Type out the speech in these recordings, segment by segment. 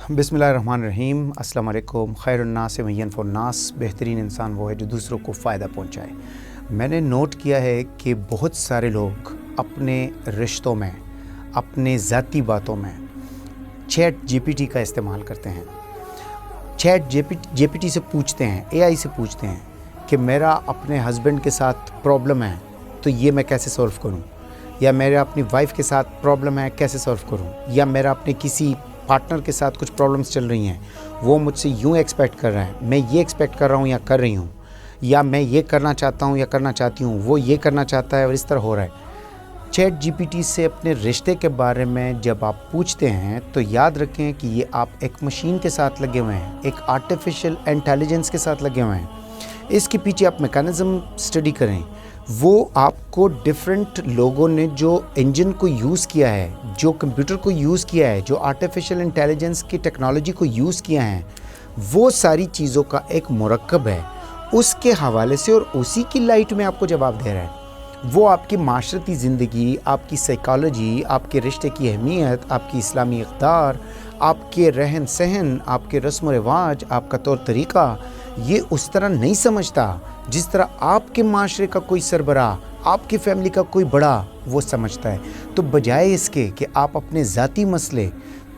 बिस्मिल्लाहिर्रहमानिर्रहीम। अस्सलाम वालेकुम। खैरुन्नास मय्यन फुन्नास, बेहतरीन इंसान वो है जो दूसरों को फ़ायदा पहुँचाए। मैंने नोट किया है कि बहुत सारे लोग अपने रिश्तों में, अपने ज़ाती बातों में चैट जीपीटी का इस्तेमाल करते हैं। चैट जीपीटी से पूछते हैं, एआई से पूछते हैं कि मेरा अपने हस्बैंड के साथ प्रॉब्लम है तो ये मैं कैसे सॉल्व करूं, या मेरा अपनी वाइफ के साथ प्रॉब्लम है कैसे सॉल्व करूं, या मेरा अपने किसी पार्टनर के साथ कुछ प्रॉब्लम्स चल रही हैं, वो मुझसे यूँ एक्सपेक्ट कर रहा है, मैं ये एक्सपेक्ट कर रहा हूँ या कर रही हूँ, या मैं ये करना चाहता हूँ या करना चाहती हूँ, वो ये करना चाहता है और इस तरह हो रहा है। चैट जीपीटी से अपने रिश्ते के बारे में जब आप पूछते हैं तो याद रखें कि ये आप एक मशीन के साथ लगे हुए हैं, एक आर्टिफिशियल इंटेलिजेंस के साथ लगे हुए हैं। इसके पीछे आप मैकेनिज़्म स्टडी करें। वो आपको डिफरेंट लोगों ने जो इंजन को यूज़ किया है, जो कंप्यूटर को यूज़ किया है, जो आर्टिफिशियल इंटेलिजेंस की टेक्नोलॉजी को यूज़ किया है, वो सारी चीज़ों का एक मुरक्कब है। उसके हवाले से और उसी की लाइट में आपको जवाब दे रहा है। वो आपकी माशरती ज़िंदगी, आपकी साइकोलॉजी, आपके रिश्ते की अहमियत, आपकी इस्लामी इक़दार, आपके रहन सहन, आपके रस्म व रिवाज, आपका तौर तरीक़ा, ये उस तरह नहीं समझता जिस तरह आपके माशरे का कोई सरबराह, आपकी फैमिली का कोई बड़ा वो समझता है। तो बजाय इसके कि आप अपने ज़ाती मसले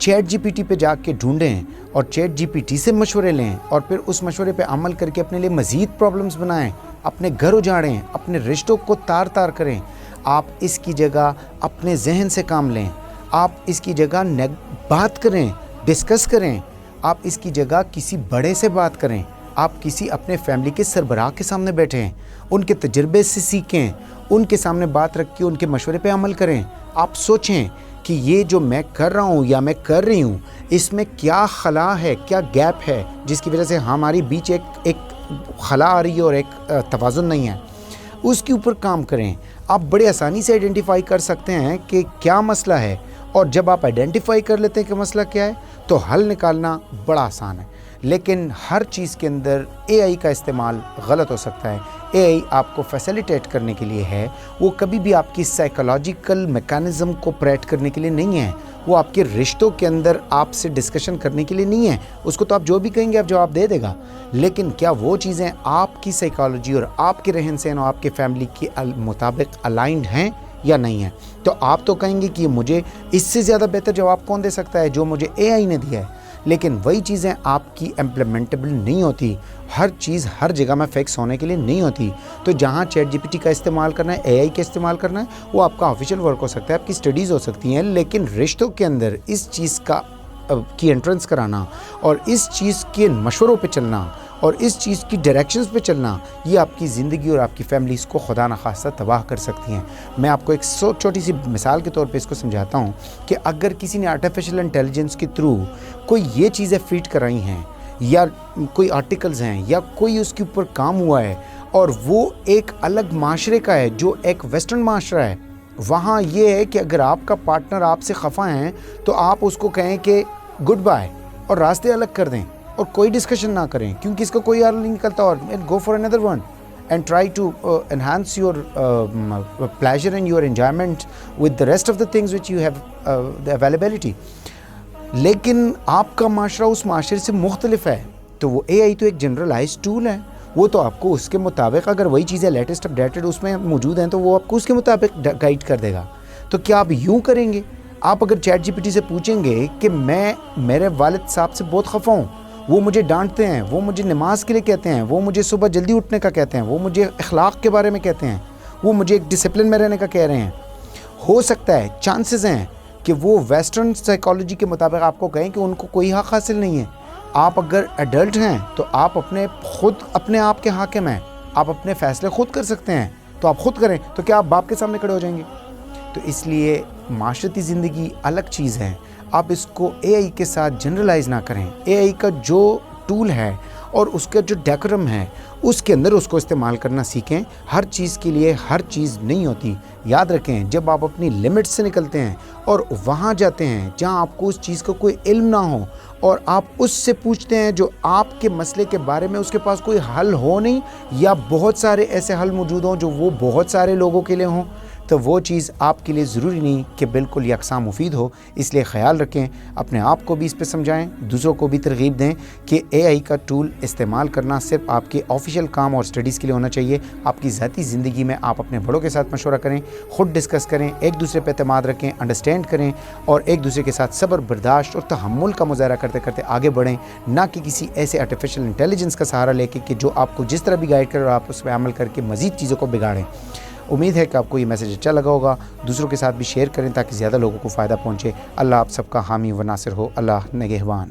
चैट जीपीटी पे जाके ढूंढें और चैट जीपीटी से मशवरे लें और फिर उस मशवरे पे अमल करके अपने लिए मज़ीद प्रॉब्लम्स बनाएं, अपने घर उजाड़ें, अपने रिश्तों को तार तार करें, आप इसकी जगह अपने जहन से काम लें। आप इसकी जगह बात करें, डिस्कस करें। आप इसकी जगह किसी बड़े से बात करें। आप किसी अपने फैमिली के सरबराह के सामने बैठें, उनके तजुर्बे से सीखें, उनके सामने बात रख के उनके मशवरे पे अमल करें। आप सोचें कि ये जो मैं कर रहा हूँ या मैं कर रही हूँ, इसमें क्या खला है, क्या गैप है जिसकी वजह से हमारी बीच एक खला आ रही है और एक तवाज़ुन नहीं है। उसके ऊपर काम करें। आप बड़े आसानी से आइडेंटिफाई कर सकते हैं कि क्या मसला है, और जब आप आइडेंटिफाई कर लेते हैं कि मसला क्या है तो हल निकालना बड़ा आसान है। लेकिन हर चीज़ के अंदर एआई का इस्तेमाल गलत हो सकता है। एआई आपको फैसिलिटेट करने के लिए है, वो कभी भी आपकी साइकोलॉजिकल मैकेनिज़्म को ऑपरेट करने के लिए नहीं है। वो आपके रिश्तों के अंदर आपसे डिस्कशन करने के लिए नहीं है। उसको तो आप जो भी कहेंगे आप जवाब दे देगा, लेकिन क्या वो चीज़ें आपकी साइकोलॉजी और आपके रहन सहन और आपके फैमिली के मुताबिक अलाइंड हैं या नहीं है? तो आप तो कहेंगे कि मुझे इससे ज़्यादा बेहतर जवाब कौन दे सकता है जो मुझे एआई ने दिया है, लेकिन वही चीज़ें आपकी इम्प्लीमेंटेबल नहीं होती। हर चीज़ हर जगह में फिक्स होने के लिए नहीं होती। तो जहाँ चैट जीपीटी का इस्तेमाल करना है, एआई का इस्तेमाल करना है, वो आपका ऑफिशियल वर्क हो सकता है, आपकी स्टडीज़ हो सकती हैं, लेकिन रिश्तों के अंदर इस चीज़ की एंट्रेंस कराना और इस चीज़ के मशवरों पे चलना और इस चीज़ की डायरेक्शंस पे चलना, ये आपकी ज़िंदगी और आपकी फैमिलीज़ को खुदा न खास्ता तबाह कर सकती हैं। मैं आपको एक छोटी सी मिसाल के तौर पे इसको समझाता हूँ कि अगर किसी ने आर्टिफिशियल इंटेलिजेंस के थ्रू कोई ये चीज़ें फीड कराई हैं, या कोई आर्टिकल्स हैं, या कोई उसके ऊपर काम हुआ है और वो एक अलग माशरे का है जो एक वेस्टर्न माशरा है, वहाँ ये है कि अगर आपका पार्टनर आपसे खफा हैं तो आप उसको कहें कि गुड बाय और रास्ते अलग कर दें और कोई डिस्कशन ना करें, क्योंकि इसका कोई हल नहीं निकलता, और go for another one and try to enhance your pleasure and your enjoyment with the rest of the things which you have the availability. लेकिन आपका माशरा उस माशरे से मुख्तलिफ है, तो वो एआई तो एक जनरलाइज टूल है। वो तो आपको उसके मुताबिक, अगर वही चीज़ें लेटेस्ट अपडेटेड उसमें मौजूद हैं तो वो आपको उसके मुताबिक गाइड कर देगा। तो क्या आप यूँ करेंगे? आप अगर चैट जीपीटी से पूछेंगे कि मैं मेरे वालिद साहब से बहुत खफा हूँ, वो मुझे डांटते हैं, वो मुझे नमाज के लिए कहते हैं, वो मुझे सुबह जल्दी उठने का कहते हैं, वो मुझे अखलाक के बारे में कहते हैं, वो मुझे एक डिसिप्लिन में रहने का कह रहे हैं, हो सकता है, चांसेस हैं कि वो वेस्टर्न साइकोलॉजी के मुताबिक आपको कहें कि उनको कोई हक़ हासिल नहीं है। आप अगर एडल्ट हैं तो आप अपने आप के हाकिम हैं, आप अपने फ़ैसले ख़ुद कर सकते हैं, तो आप ख़ुद करें। तो क्या आप बाप के सामने खड़े हो जाएंगे? तो इसलिए माशरती ज़िंदगी अलग चीज़ है। आप इसको एआई के साथ जनरलाइज ना करें। एआई का जो टूल है और उसका जो डेकोरम है उसके अंदर उसको इस्तेमाल करना सीखें। हर चीज़ के लिए हर चीज़ नहीं होती। याद रखें, जब आप अपनी लिमिट से निकलते हैं और वहाँ जाते हैं जहाँ आपको उस चीज़ का कोई इल्म ना हो और आप उससे पूछते हैं जो आपके मसले के बारे में उसके पास कोई हल हो नहीं, या बहुत सारे ऐसे हल मौजूद हों जो वो बहुत सारे लोगों के लिए हों, تو وہ چیز آپ کے لیے ضروری نہیں کہ بالکل یکساں مفید ہو. اس لیے خیال رکھیں, اپنے آپ کو بھی اس پہ سمجھائیں, دوسروں کو بھی ترغیب دیں کہ اے آئی کا ٹول استعمال کرنا صرف آپ کے آفیشیل کام اور اسٹڈیز کے لیے ہونا چاہیے. آپ کی ذاتی زندگی میں آپ اپنے بڑوں کے ساتھ مشورہ کریں, خود ڈسکس کریں, ایک دوسرے پہ اعتماد رکھیں, انڈرسٹینڈ کریں اور ایک دوسرے کے ساتھ صبر, برداشت اور تحمل کا مظاہرہ کرتے کرتے آگے بڑھیں, نہ کہ کسی ایسے آرٹیفیشیل انٹیلیجنس کا سہارا لے کے کہ جو آپ کو جس طرح بھی گائیڈ کرے اور آپ اس پہ عمل کر کے مزید چیزوں کو بگاڑیں. امید ہے کہ آپ کو یہ میسیج اچھا لگا ہوگا. دوسروں کے ساتھ بھی شیئر کریں تاکہ زیادہ لوگوں کو فائدہ پہنچے. اللہ آپ سب کا حامی و ناصر ہو. اللہ نگہبان.